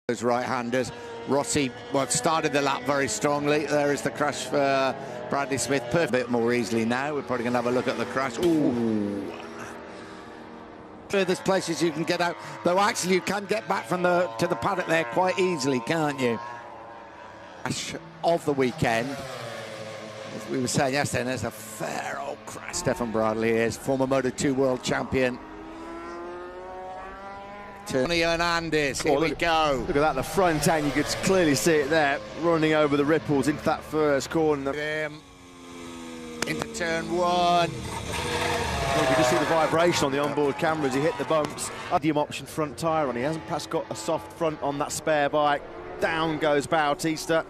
Those right-handers. Rossi, well, started the lap very strongly. There is the crash for Bradley Smith. Perfect. A bit more easily now. We're probably going to have a look at the crash. Ooh. Furthest places you can get out, though actually you can get back from to the paddock there quite easily, can't you? Of the weekend, as we were saying yesterday, there's a fair old crash. Stefan Bradley is former Moto2 world champion. Tony Hernandez, here we go. Look at that, the front end, you could clearly see it there, running over the ripples into that first corner. Into turn one. You can just see the vibration on the onboard camera as he hit the bumps. Medium option front tyre on, he hasn't perhaps got a soft front on that spare bike. Down goes Bautista,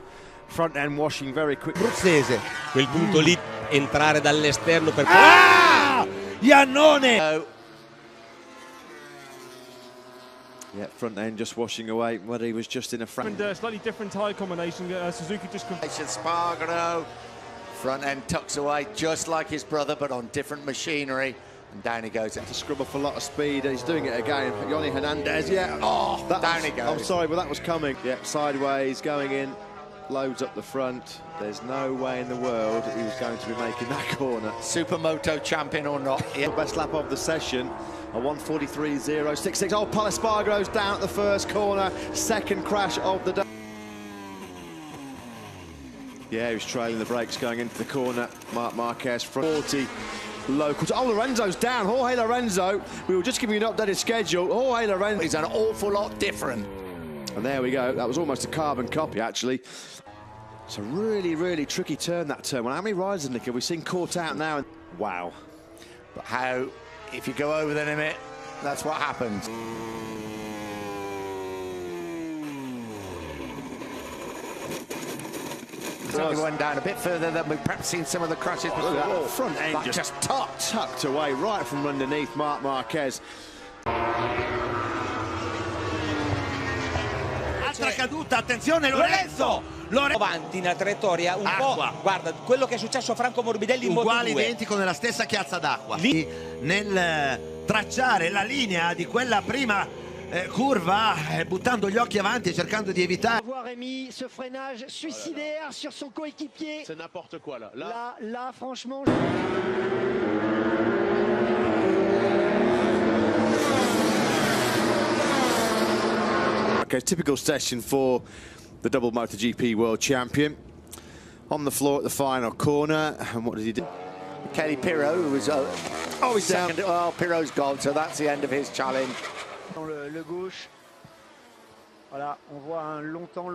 front end washing very quickly. Bruzzese, quel punto lì, entrare dall'esterno per... Ah! Iannone! Yeah, front end just washing away where he was just in a front. Slightly different tyre combination. Suzuki just... Spargaro, front end tucks away just like his brother, but on different machinery. And down he goes. To scrub off a lot of speed, and he's doing it again. Tony Hernandez, yeah. Oh, down he goes. I'm sorry, but that was coming. Yeah, sideways, going in, loads up the front. There's no way in the world he was going to be making that corner. Supermoto champion or not. Yeah. Best lap of the session. A 1:43.066. Oh, Pol Espargaro's down at the first corner. Second crash of the day. Yeah, he was trailing the brakes going into the corner. Marc Marquez, 40 locals. Oh, Lorenzo's down. Jorge Lorenzo. We were just giving you an updated schedule. Jorge Lorenzo. He's an awful lot different. And there we go. That was almost a carbon copy, actually. It's a really, really tricky turn, that turn. Well, how many riders, Nick, have we seen caught out now? Wow. But how, if you go over the limit, that's what happens. He went down a bit further than we've perhaps seen some of the crashes before. Look at that front end that just tucked away right from underneath Marc Marquez. Altra caduta, attenzione Lorenzo! Avanti nella traiettoria un po', guarda, quello che è successo a Franco Morbidelli in Moto2. Uguale, identico, nella stessa chiazza d'acqua. Lì nel tracciare la linea di quella prima curva, buttando gli occhi avanti e cercando di evitare. Rémi, ce freinage suicidaire sur son coéquipier. C'est n'importe quoi là. Là, franchement. Okay, typical session for the double MotoGP world champion. On the floor at the final corner, and what did he do? Kelly Pirot, who was he's second. down. Oh, Pirot's gone, so that's the end of his challenge. Dans le gauche, voilà, on voit longtemps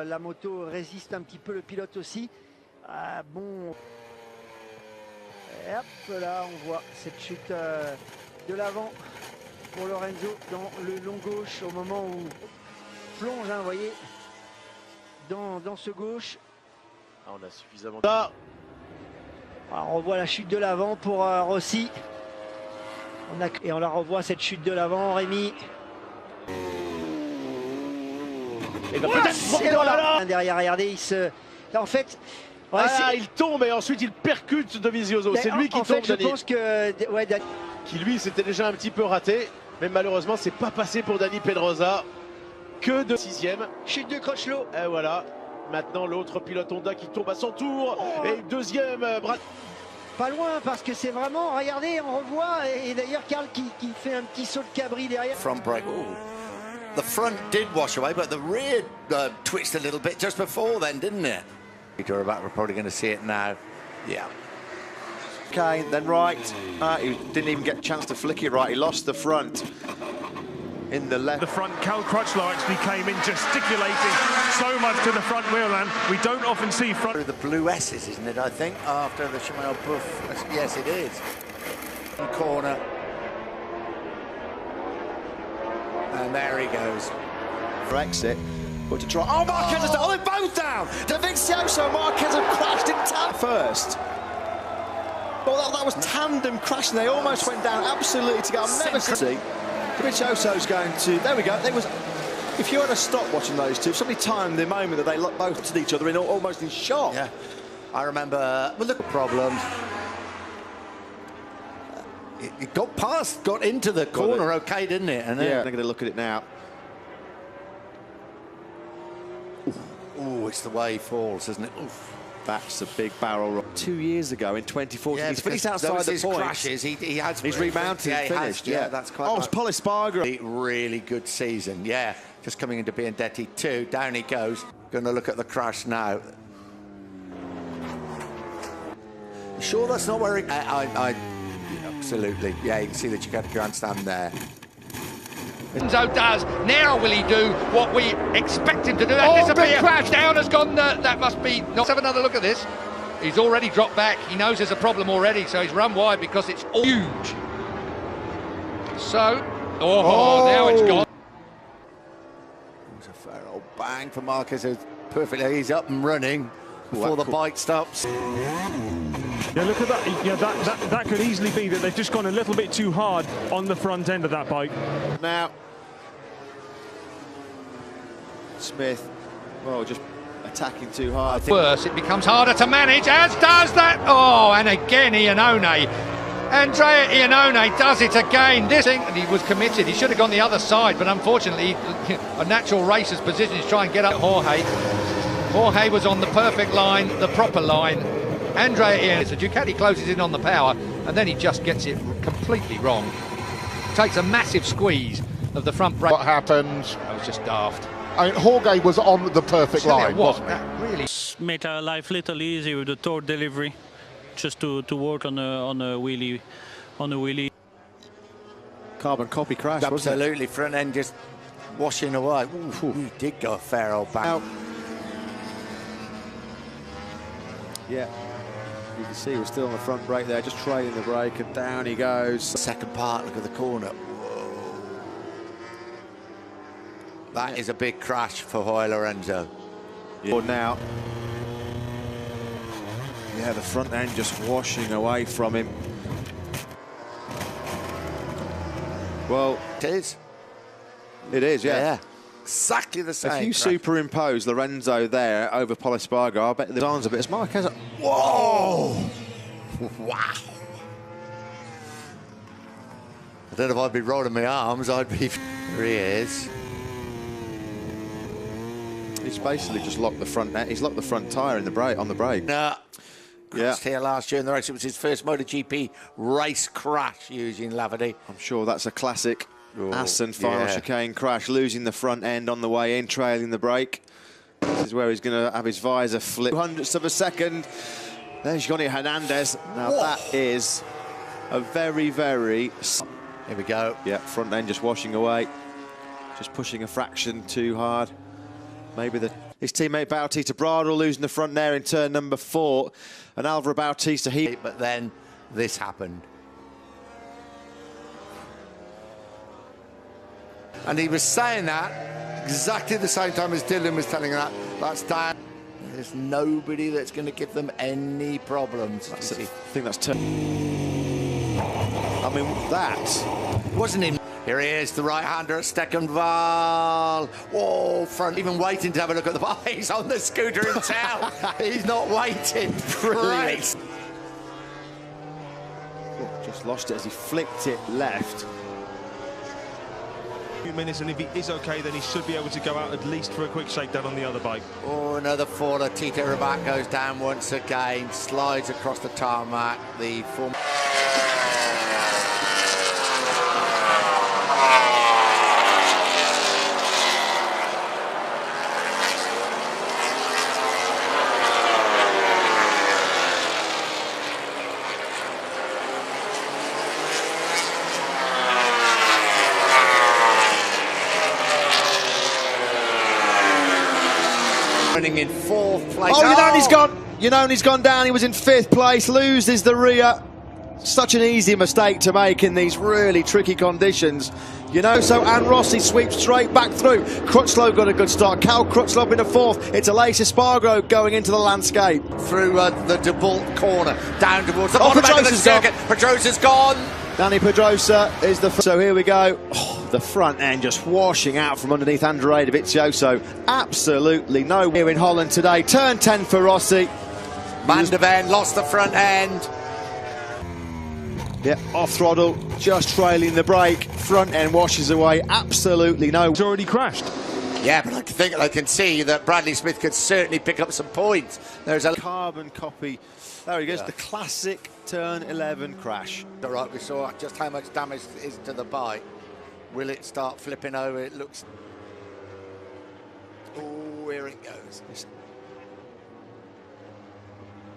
la moto résiste un petit peu, le pilote aussi. Bon, et hop là, on voit cette chute de l'avant pour Lorenzo dans le long gauche au moment où plonge, hein, vous voyez, dans ce gauche. On a suffisamment. Alors, on revoit la chute de l'avant pour Rossi. Et on la revoit, cette chute de l'avant, Rémi. Et ben peut-être derrière, regardez, là, en fait... Ouais, il tombe et ensuite il percute Dovizioso. C'est lui qui tombe, fait, je pense que... Ouais, qui lui s'était déjà un petit peu raté. Mais malheureusement, c'est pas passé pour Dani Pedrosa. Que de 6e. Chute de Crutchlow. Et voilà. Maintenant, l'autre pilote Honda qui tombe à son tour. Oh. Et deuxième, Brad. Pas loin, parce que c'est vraiment... Regardez, on revoit. Et d'ailleurs, Karl qui fait un petit saut de cabri derrière. Front brake. Ooh. The front did wash away, but the rear twitched a little bit just before then, didn't it? We're probably going to see it now. Yeah. Okay, then right. He didn't even get a chance to flick it right. He lost the front. In the left. The front, Cal Crutchlow actually came in gesticulating so much to the front wheel, and we don't often see front. The blue S's, isn't it, I think, after the Shimano Buff. Yes, it is. Corner. And there he goes. For exit. But to try. Oh, Marquez is down. Oh, they're both down. Dovizioso and Marquez have crashed in tandem first. Well, that was tandem crashing. They almost went down absolutely together. I've never seen. Dovizioso's going to. There we go. There was. If you had to stop watching those two, somebody timed the moment that they looked both to each other in almost in shock. Yeah, I remember. Well, look, problems. It got past, got into the corner, okay, didn't it? And yeah, they're going to look at it now. Oh, it's the way he falls, isn't it? Oof. That's a big barrel roll. 2 years ago in 2014, Yeah, he's finished outside the his points. crashes. He's remounted and finished. Yeah, that's quite. Oh, it's Polispargo. Really good season. Yeah, just coming into Biandetti 2. Down he goes. Going to look at the crash now. Sure, that's not where he. Absolutely. Yeah, you can see the Ducati grandstand there. Enzo does. Now will he do what we expect him to do? That disappear. Crash down has gone. That must be. Let's have another look at this. He's already dropped back. He knows there's a problem already, so he's run wide because it's all huge. So, now it's gone. It was a fair old bang for Marquez. Perfectly. He's up and running before the bike stops. Yeah, look at that. Yeah, that could easily be that they've just gone a little bit too hard on the front end of that bike. Now, Smith, well, just attacking too hard. Worse, it becomes harder to manage, as does that. Oh, and again, Iannone. Andrea Iannone does it again. This thing, and he was committed. He should have gone the other side, but unfortunately, a natural racer's position is try and get up Jorge. Jorge was on the perfect line, the proper line. Andrea Iannone, the Ducati closes in on the power, and then he just gets it completely wrong. Takes a massive squeeze of the front brake. What happened? That was just daft. I mean, Jorge was on the perfect line, wasn't he? Really made our life a little easy with the torque delivery, just to work on a wheelie, Carbon copy crash, wasn't it? Absolutely, front end just washing away. Ooh, he did go a fair old bang. Yeah, you can see we're still on the front brake there, just trailing the brake, and down he goes. Second part, look at the corner. That is a big crash for Jorge Lorenzo. Yeah. Now, yeah, the front end just washing away from him. Well, it is. It is, yeah. Exactly the same. If you superimpose Lorenzo there over Polispargo, I bet the arms a bit. It's Marquez. Whoa! Wow! I don't know if I'd be rolling my arms. I'd be. Here he is. He's basically just locked the front. He's locked the front tyre in the brake on the brake. No. Crashed here last year in the race. It was his first MotoGP race crash using Lavady. I'm sure that's a classic. Assen final chicane crash, losing the front end on the way in, trailing the brake. This is where he's going to have his visor flip. 200ths of a second. There's Johnny Hernandez. Now that is a very, very... Here we go. Yeah, front end just washing away. Just pushing a fraction too hard. Maybe his teammate Bautista Bradle losing the front there in turn number 4. And Alvaro Bautista, But then this happened. And he was saying that exactly the same time as Dylan was telling that. That's down. There's nobody that's going to give them any problems. I think that's turn. I mean, that wasn't him. Here he is, the right-hander at Steckenval. Whoa, front, even waiting to have a look at the ball. He's on the scooter himself. He's not waiting. Brilliant. Just lost it as he flicked it left. Few minutes, and if he is okay, then he should be able to go out at least for a quick shakedown on the other bike. Oh, another faller. Tito Rabat goes down once again, slides across the tarmac. The former... running in 4th place. Oh, Iannone's gone down. He was in 5th place, loses the rear. Such an easy mistake to make in these really tricky conditions. And Rossi sweeps straight back through. Crutchlow got a good start. Cal Crutchlow in a 4th. It's Aleix Espargaro going into the landscape. Through the DeBolt corner, down towards the bottom end of the circuit. Pedrosa's gone. Dani Pedrosa is the... So here we go. Oh, the front end just washing out from underneath Andrea Dovizioso. Absolutely no here in Holland today. Turn 10 for Rossi. Van der Ven lost the front end. Yeah, off throttle, just trailing the brake. Front end washes away. Absolutely no... He's already crashed. Yeah, but like to think they can see that Bradley Smith could certainly pick up some points. There's a carbon copy. There he goes, the classic turn 11 crash. All right, we saw just how much damage is to the bike. Will it start flipping over? It looks... Oh, here it goes.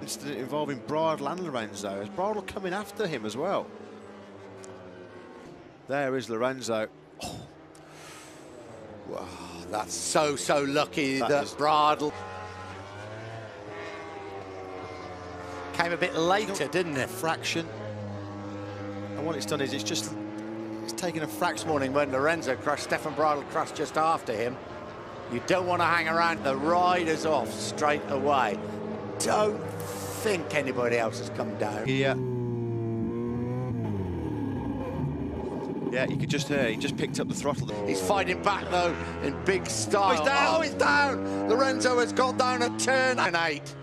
Incident involving Bradl and Lorenzo, as Bradl coming after him as well. There is Lorenzo. Oh. Wow, that's so lucky that Bradl came a bit later, didn't it? Fraction. And what it's done is it's taken a fraction. This morning when Lorenzo crashed, Stefan Bradl crashed just after him. You don't want to hang around. The rider's off straight away. Don't think anybody else has come down. Yeah. Yeah, you could just hear, he just picked up the throttle. He's fighting back, though, in big style. Oh, he's down! Oh, he's down! Lorenzo has got down at turn 8.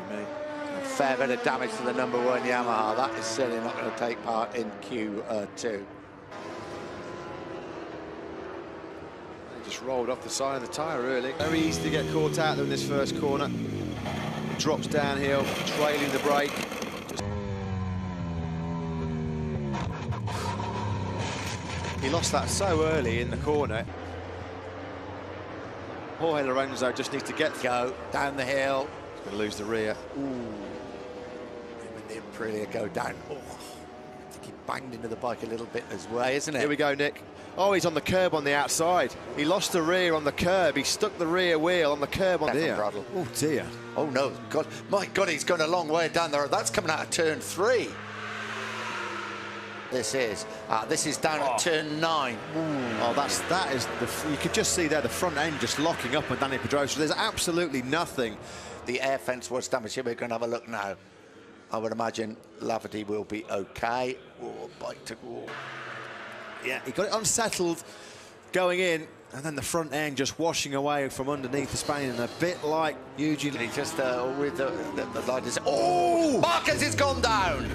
A fair bit of damage to the #1 Yamaha. That is certainly not going to take part in Q2. He just rolled off the side of the tyre, really. Very easy to get caught out there in this first corner. Drops downhill, trailing the brake. He lost that so early in the corner. Jorge Lorenzo just needs to go down the hill. He's going to lose the rear. Ooh. Him and the Aprilia go down. Oh, I think he banged into the bike a little bit as well, isn't it? Here we go, Nick. Oh, he's on the curb on the outside. He lost the rear on the curb. He stuck the rear wheel on the curb on the Bradl. Oh, dear. Oh, no. God, my God, he's gone a long way down there. That's coming out of turn 3. This is down at turn 9. Ooh. Oh, that is you could just see there the front end just locking up on Dani Pedrosa. There's absolutely nothing. The air fence was damaged. Here we're going to have a look now. I would imagine Lafferty will be okay. Oh, bike to go. Yeah, he got it unsettled going in, and then the front end just washing away from underneath the Spaniard, and a bit like Eugene. He just with the lighters. Oh, Marquez has gone down.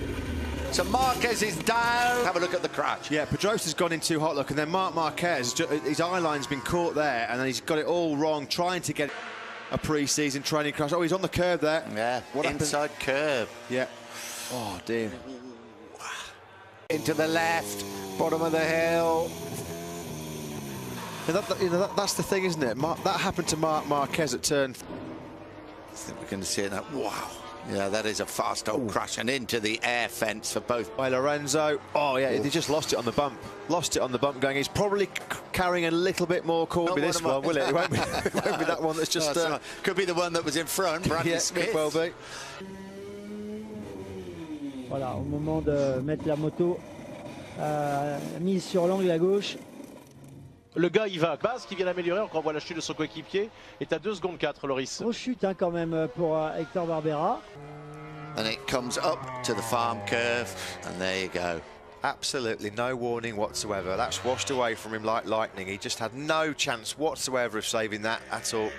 So Marquez is down. Have a look at the crash. Yeah, Pedrosa's gone in too hot, look, and then Marc Marquez, his eye line's been caught there, and then he's got it all wrong, trying to get a pre-season training crash. Oh, he's on the curb there. Yeah, what inside curb. Yeah. Oh, dear. Into the left, bottom of the hill. That's the thing, isn't it? That happened to Marc Marquez at turn. I think we're going to see it now. Wow. Yeah, that is a fast old crash and into the air fence for both. By Lorenzo. Oh, yeah, he just lost it on the bump. Lost it on the bump going. He's probably carrying a little bit more. Can't be this one, will it? It won't be, it won't be that one that's just... could be the one that was in front, Bradley Smith. Could well be. Voilà, au moment de mettre la moto mise sur l'angle à gauche. Le gars, il va. Base qui vient d'améliorer, encore on voit la chute de son coéquipier. Est à 2 secondes 4, Loris. Grosse chute hein, quand même pour Hector Barbera. And it comes up to the farm curve, and there you go. Absolutely no warning whatsoever. That's washed away from him like lightning. He just had no chance whatsoever of saving that at all.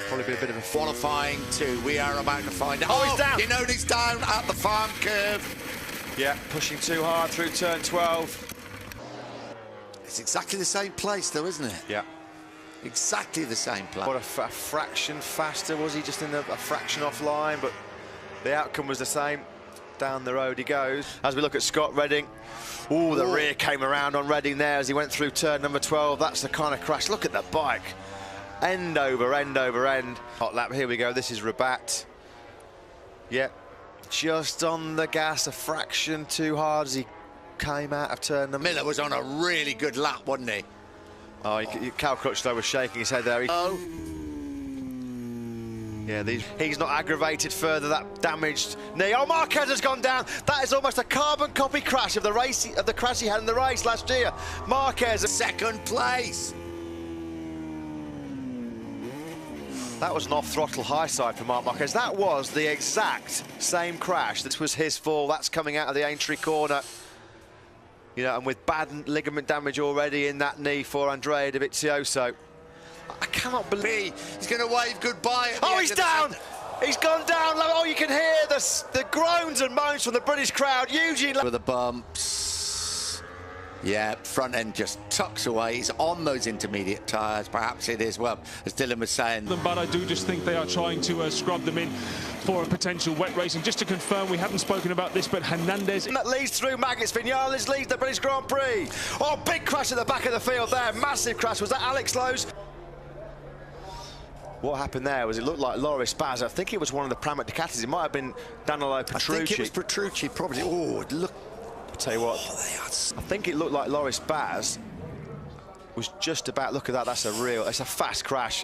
Probably be a bit of a qualifying 2. We are about to find out. Oh, he's down. You know he's down at the farm curve. Yeah, pushing too hard through turn 12. It's exactly the same place, though, isn't it? Yeah. Exactly the same place. What a fraction faster was he? Just in a fraction offline, but the outcome was the same. Down the road he goes. As we look at Scott Redding. Oh, the rear came around on Redding there as he went through turn number 12. That's the kind of crash. Look at the bike. End over end over end. Hot lap, here we go. This is Rabat. Yeah, just on the gas, a fraction too hard as he came out of turn number... Miller was on a really good lap, wasn't he? Oh, Cal Crutchlow was shaking his head there. Oh. Yeah, he's not aggravated further, that damaged knee. Oh, Marquez has gone down. That is almost a carbon copy crash of the crash he had in the race last year. Marquez... Second place. That was an off-throttle high side for Marc Marquez. That was the exact same crash. This was his fall. That's coming out of the Aintree corner. You know, and with bad ligament damage already in that knee for Andrea Dovizioso. I cannot believe... He's going to wave goodbye. Oh, he's down! He's gone down. Oh, you can hear the groans and moans from the British crowd. Eugene... With the bumps. Yeah, front end just tucks away. He's on those intermediate tyres. Perhaps it is, well, as Dylan was saying. But I do just think they are trying to scrub them in for a potential wet race. And just to confirm, we haven't spoken about this, but Hernandez... That leads through Magnus Vinales, leads the British Grand Prix. Oh, big crash at the back of the field there. Massive crash. Was that Alex Lowe's? What happened there was it looked like Loris Baz. I think it was one of the Pramac Ducatis. It might have been Danilo Petrucci. I think it was Petrucci, probably. Oh, look. I'll tell you what, I think it looked like Loris Baz was just about, look at that, it's a fast crash.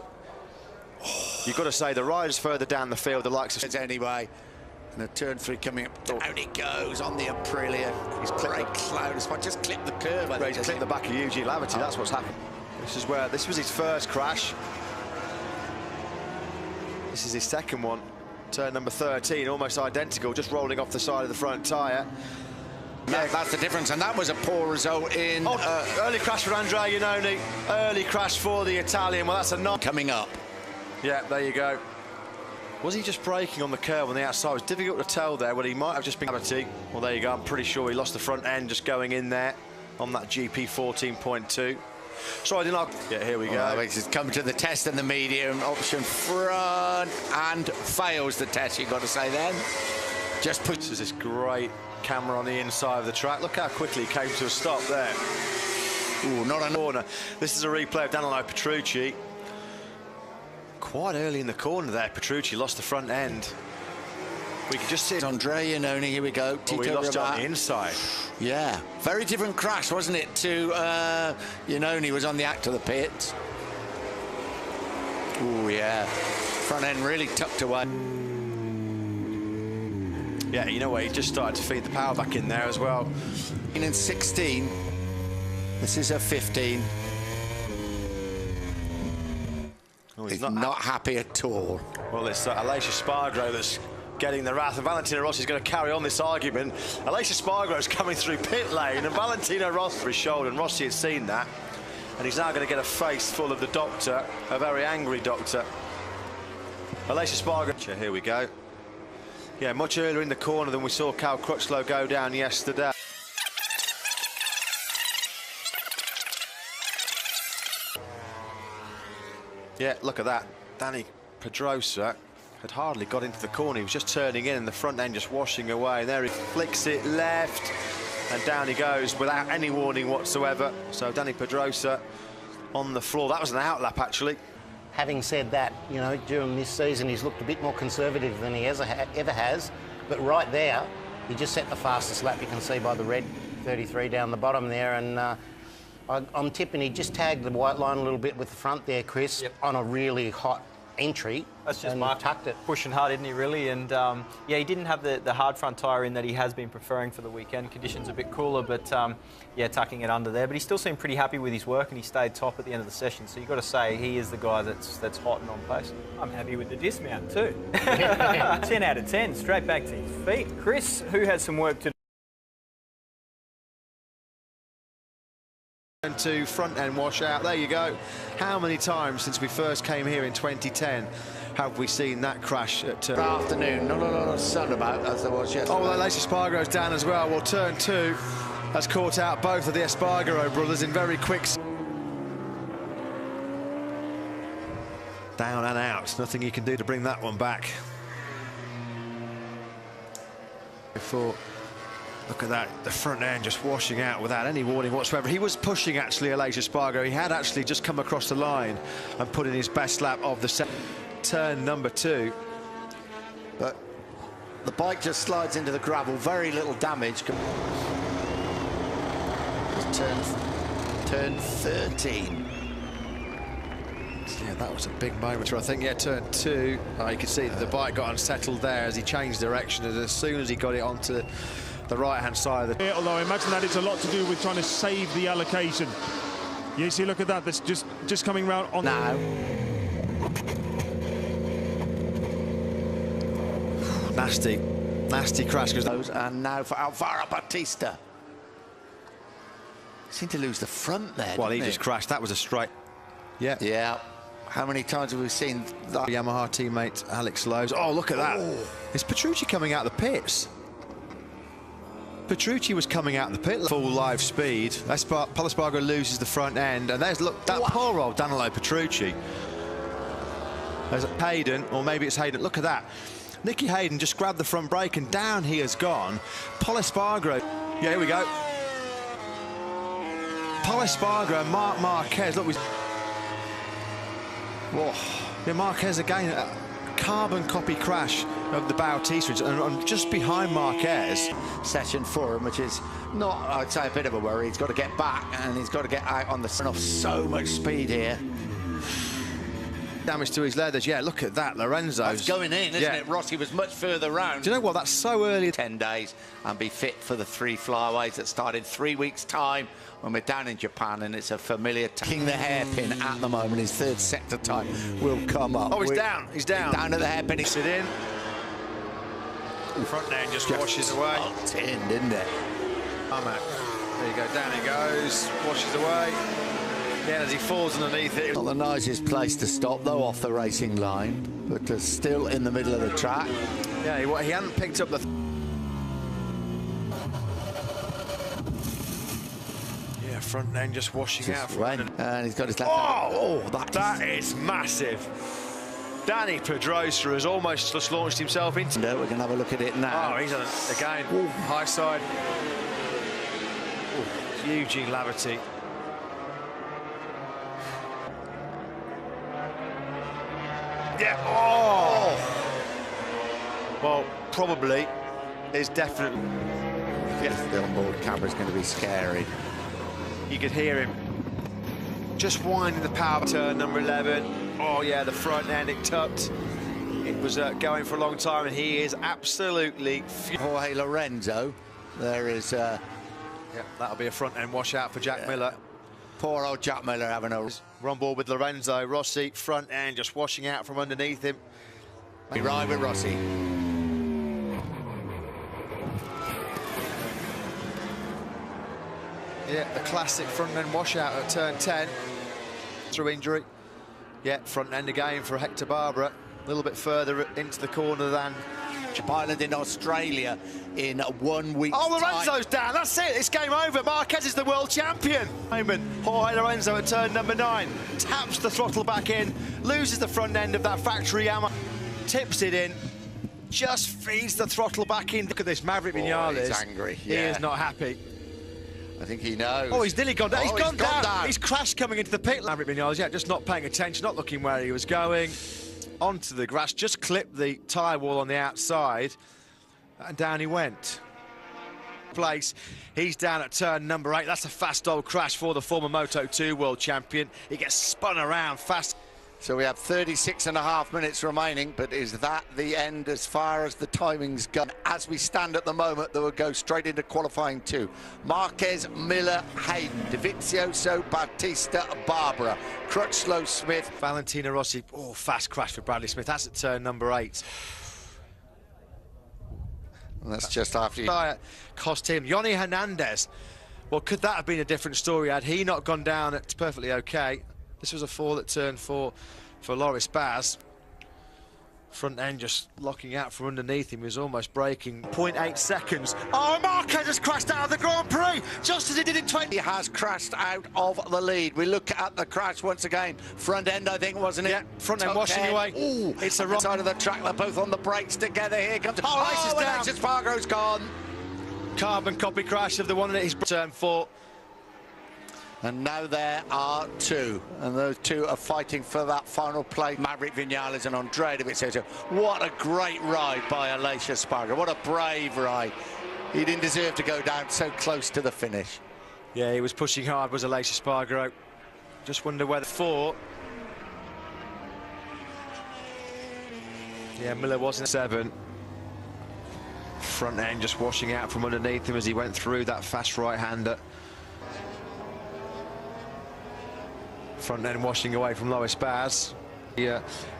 You've got to say, the riders further down the field, the likes of... Anyway, and a turn 3 coming up, down he goes on the Aprilia. He's great close, I just clipped the curve. He's clipped the back of Eugene Laverty, that's what's happened. This was his first crash. This is his second one. Turn number 13, almost identical, just rolling off the side of the front tyre. That's the difference, and that was a poor result in... early crash for Andrea Iannone, early crash for the Italian. Well, that's a knock. Coming up. Yeah, there you go. Was he just braking on the curve on the outside? It was difficult to tell there, but he might have just been... Well, there you go, I'm pretty sure he lost the front end just going in there on that GP 14.2. Sorry, didn't I? Yeah, here we go. He's come to the test in the medium, option front, and fails the test, you've got to say then. Just puts this great camera on the inside of the track. Look how quickly he came to a stop there. Ooh, not a corner. This is a replay of Danilo Petrucci. Quite early in the corner there, Petrucci lost the front end. We can just see it. Andrea Iannone, here we go. We lost it on the inside. Yeah, very different crash, wasn't it, to Iannone was on the act of the pits. Oh yeah, front end really tucked away. Yeah, you know what, he just started to feed the power back in there as well. In 16, this is a 15. Oh, he's not happy at all. Well, it's Aleix Espargaro that's getting the wrath, and Valentino Rossi is going to carry on this argument. Aleix Espargaro is coming through pit lane, and Valentino Rossi for his shoulder, and Rossi had seen that, and he's now going to get a face full of the doctor, a very angry doctor. Aleix Espargaro, here we go. Yeah, much earlier in the corner than we saw Cal Crutchlow go down yesterday. Yeah, look at that. Dani Pedrosa had hardly got into the corner. He was just turning in and the front end just washing away. And there he flicks it left and down he goes without any warning whatsoever. So Dani Pedrosa on the floor. That was an outlap, actually. Having said that, you know, during this season he's looked a bit more conservative than he ever has. But right there, he just set the fastest lap. You can see by the red 33 down the bottom there. And I'm tipping he just tagged the white line a little bit with the front there, Chris, on a really hot entry. That's just Mark tucked it. Pushing hard, isn't he, really? And yeah, he didn't have the hard front tyre in that he has been preferring for the weekend. Conditions a bit cooler, but yeah, tucking it under there. But he still seemed pretty happy with his work, and he stayed top at the end of the session. So you've got to say he is the guy that's hot and on pace. I'm happy with the dismount too. 10 out of 10, straight back to his feet. Chris, who has some work to do. To front end washout, there you go. How many times since we first came here in 2010 have we seen that crash at afternoon? Not a lot of sun about as there was yesterday. Oh, well, Aleix Espargaro's down as well. Well, turn 2 has caught out both of the Espargaro brothers in very quick. Down and out. Nothing you can do to bring that one back. Before. Look at that, the front end just washing out without any warning whatsoever. He was pushing, actually, Aleix Espargaro. He had actually just come across the line and put in his best lap of the turn number 2. But the bike just slides into the gravel, very little damage. Turn 13. Yeah, that was a big moment. I think, yeah, turn 2. You can see that the bike got unsettled there as he changed direction. And as soon as he got it onto the right-hand side of the... Yeah, although I imagine that it's a lot to do with trying to save the allocation. You see, look at that. That's just coming round on... Now. Nasty crash. And now for Alvaro Bautista. Seemed to lose the front there. Well, he just crashed. That was a straight... Yeah. Yeah. How many times have we seen that? Yamaha teammate Alex Lowe's. Oh, look at that. Oh. Is Petrucci coming out of the pits? Petrucci was coming out of the pit full live speed. Pol Espargaro loses the front end, and there's, look, that poor old Danilo Petrucci. There's Hayden, or maybe it's Hayden. Look at that. Nicky Hayden just grabbed the front brake and down he has gone. Pol Espargaro. Yeah, here we go. Pol Espargaro and Marc Marquez. Look, whoa. Yeah, Marquez again. A carbon copy crash of the Bautista, and just behind Marquez. Session for him, which is not, I'd say, a bit of a worry. He's got to get back and he's got to get out on the sun off so much speed here. Damage to his leathers. Yeah, look at that. Lorenzo's that's going in, isn't it? Rossi was much further round. Do you know what? That's so early. 10 days and be fit for the 3 flyaways that start in 3 weeks' time when we're down in Japan, and it's a familiar taking the hairpin at the moment. His 3rd sector time will come up. Oh, he's down. He's down. Down at the hairpin. He's it in. Front end just washes away. In, didn't it? There you go. Down he goes. Washes away. Yeah, as he falls underneath it. Not the nicest place to stop, though, off the racing line, but still in the middle of the track. Yeah, he hadn't picked up the... Yeah, front end just washing out. And he's got his left hand. Oh, that is massive. Danny Pedrosa has almost just launched himself into... No, we're going to have a look at it now. Oh, he's on it again. Ooh. High side. Ooh, Eugene Laverty. Yeah. Oh. Well, probably is definitely. Yeah, the onboard camera's going to be scary. You could hear him just winding the power turn number 11. Oh yeah, the front end it tucked. It was going for a long time, and he is absolutely. Jorge Lorenzo. There is. Yeah, that'll be a front end washout for Jack Miller. Poor old Jack Miller having a... We're on board with Lorenzo. Rossi, front end, just washing out from underneath him. We ride with Rossi. Yeah, the classic front end washout at turn 10. Through injury. Yeah, front end again for Hector Barbera. A little bit further into the corner than... Island in Australia in 1 week's time. Oh, Lorenzo's down. That's it. It's game over. Marquez is the world champion. Jorge Lorenzo at turn number 9 taps the throttle back in, loses the front end of that factory Yamaha, tips it in, just feeds the throttle back in. Look at this, Maverick Vinales. He's angry. He is not happy. I think he knows. Oh, he's nearly gone down. Oh, he's gone down. He's crashed coming into the pit. Maverick Vinales, yeah, just not paying attention, not looking where he was going. Onto the grass, just clipped the tyre wall on the outside, and down he went. Place, he's down at turn number 8. That's a fast old crash for the former Moto2 world champion. He gets spun around fast. So we have 36.5 minutes remaining, but is that the end as far as the timings go? As we stand at the moment, they will go straight into qualifying 2. Marquez, Miller, Hayden, Dovizioso, Bautista, Barbera, Crutchlow, Smith. Valentino Rossi, oh, fast crash for Bradley Smith. That's at turn number 8. And that's just after you... Cost him. Yoni Hernandez. Well, could that have been a different story had he not gone down? It's perfectly okay. This was a fall at turn 4 for Loris Baz. Front end just locking out from underneath him. He was almost braking. 0.8 seconds. Oh, Marquez has crashed out of the Grand Prix, just as he did in 20. He has crashed out of the lead. We look at the crash once again. Front end, I think, wasn't it? Yeah, front end washing away. Ooh, it's the right side of the track. They're both on the brakes together. Here comes... Oh, Alex Espargaro's gone. Carbon copy crash of the one that he's turn 4. And now there are 2, and those 2 are fighting for that final place. Maverick Vinales and Andrea Dovizioso. What a great ride by Aleix Espargaro. What a brave ride. He didn't deserve to go down so close to the finish. Yeah, he was pushing hard, was Aleix Espargaro. Just wonder whether 4. Yeah, Miller wasn't 7. Front end just washing out from underneath him as he went through that fast right-hander. Front end washing away from Loris Baz. He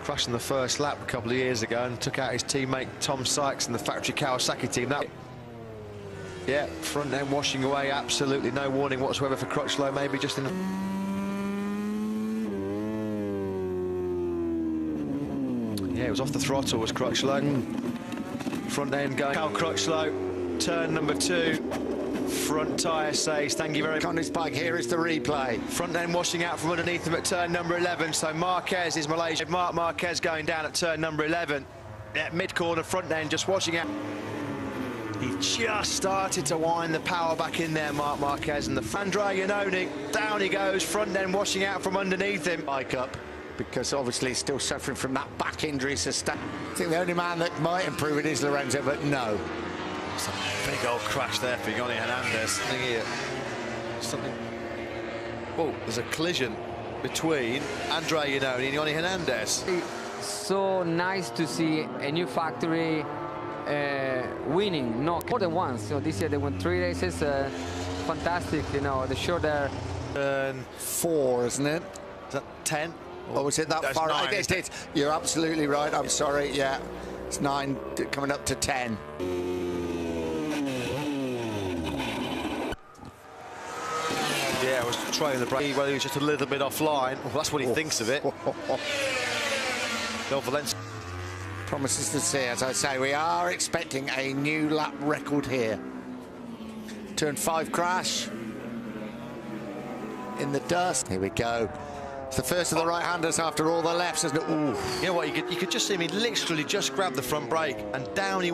crashed in the first lap a couple of years ago and took out his teammate Tom Sykes in the factory Kawasaki team. Yeah, front end washing away, absolutely no warning whatsoever for Crutchlow, maybe just in Yeah, it was off the throttle, was Crutchlow. Front end going, Cal Crutchlow turn number 2. Front tyre says thank you very much. On his bike, here is the replay. Front end washing out from underneath him at turn number 11. So Marquez is Malaysia. Marc Marquez going down at turn number 11. Yeah, mid-corner, front end just washing out. He just started to wind the power back in there, Marc Marquez, and the Andrea Iannone, down he goes, front end washing out from underneath him. Bike up, because obviously he's still suffering from that back injury sustained. I think the only man that might improve it is Lorenzo, but no. It's a big old crash there for Yoni Hernandez. Something. Oh, there's a collision between Andrea Iannone and Yoni Hernandez. So nice to see a new factory winning, not more than once. So this year they won 3 races. Fantastic, you know, the show there. 4, isn't it? Is that 10? Oh, was it that far? 9. It's, you're absolutely right. I'm sorry. Yeah, it's 9 coming up to 10. Yeah, I was trying the brake. Well, he was just a little bit offline. Well, that's what he thinks of it. Valencia. Promises to see, as I say, we are expecting a new lap record here. Turn 5 crash in the dust. Here we go. It's the first of the right-handers after all the lefts, isn't it? Ooh. You know what? You could just see him. He literally just grabbed the front brake and down he went.